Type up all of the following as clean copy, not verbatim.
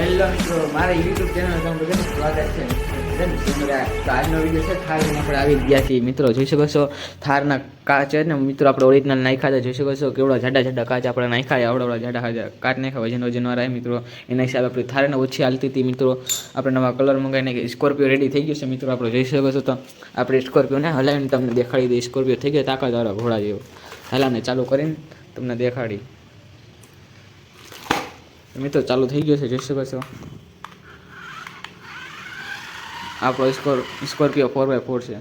Hello મિત્રો, મારા YouTube channel તમે બધાનું સ્વાગત છે. તો આજનો વિડીયો છે થારમાં આપણે આવી ગયા છીએ મિત્રો. જોઈ શકો છો થારના કાચ ને મિત્રો આપણે ઓરિજિનલ નાખ્યા હતા. જોઈ શકો છો કેવડા જાડા કાચ આપણે નાખ્યા, આવડા જાડા કાચ નાખ્યા વજનવાળા મિત્રો. એના હિસાબે આપણી થારને ઓછી હાલતી હતી મિત્રો. આપણે નવા કલર મંગાવીને સ્કોર્પિયો રેડી થઈ ગયું છે મિત્રો. આપણે જોઈ શકો છો તો આપણે સ્કોર્પિયોને હલાવીને તમને દેખાડી દઈએ. સ્કોર્પિયો થઈ ગયા તાકાતવાળા ઘોડા જેવો. હલાને ચાલુ કરીને તમને દેખાડી મિત્રો. ચાલુ થઈ ગયો છે, જોઈ શકો છો આપણો સ્કોર્પિયો 4x4 છે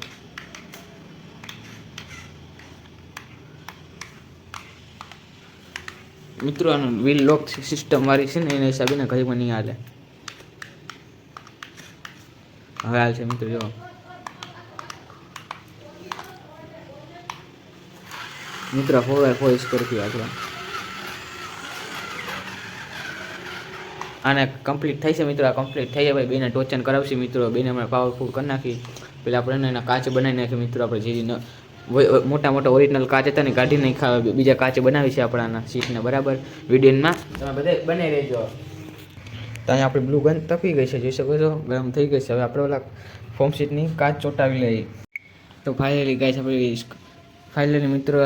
મિત્રો. આનું વ્હીલ લોક સિસ્ટમ વાળી છે ને એના હિસાબે ને ઘડીમાં નહીં હાલે. હવે હાલ છે મિત્રો. જો મિત્રો 4x4 સ્કોર્પિયો આપણે આને કમ્પ્લીટ થઈ છે મિત્રો. આ કમ્પ્લીટ થઈ જાય બેને ટોચન કરાવશે મિત્રો. બેને અમે પાવરફુલ કરી નાખી. પેલા આપણે એના કાચ બનાવી નાખી મિત્રો. આપણે જે મોટા ઓરિજિનલ કાચ હતા ને કાઢી નહીં ખાવા, બીજા કાચ બનાવી છે આપણાના સીટને. બરાબર, વિડીયોમાં તમે બધા બનાવી રહેજો. તો અહીંયા આપણી બ્લુ ગન તપી ગઈ છે, જોઈ શકો છો ગરમ થઈ ગઈ છે. હવે આપણે ઓલા ફોર્મ સીટની કાચ ચોંટાવી લઈએ. તો ફાઇનલી ગાઈસ ફાઇનલી મિત્રો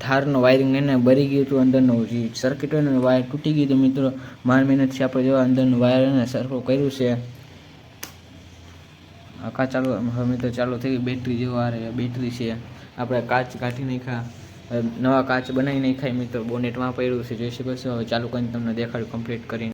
થારનો વાયરિંગ એને બરી ગયું હતું. અંદરનું જે સર્કિટ હોય ને વાયર તૂટી ગયું હતું મિત્રો. માર મહેનતથી આપણે જો અંદરનું વાયર એને સરખું કર્યું છે. આખા ચાલુ હવે મિત્રો ચાલુ થઈ ગઈ. બેટરી જેવો આ બેટરી છે. આપણે કાચ કાઢી નાખ્યા, નવા કાચ બનાવી નાખ્યા મિત્રો. બોનેટમાં પડ્યું છે, જોઈ શકો છો. હવે ચાલુ કરીને તમને દેખાડ્યું કમ્પ્લીટ કરીને.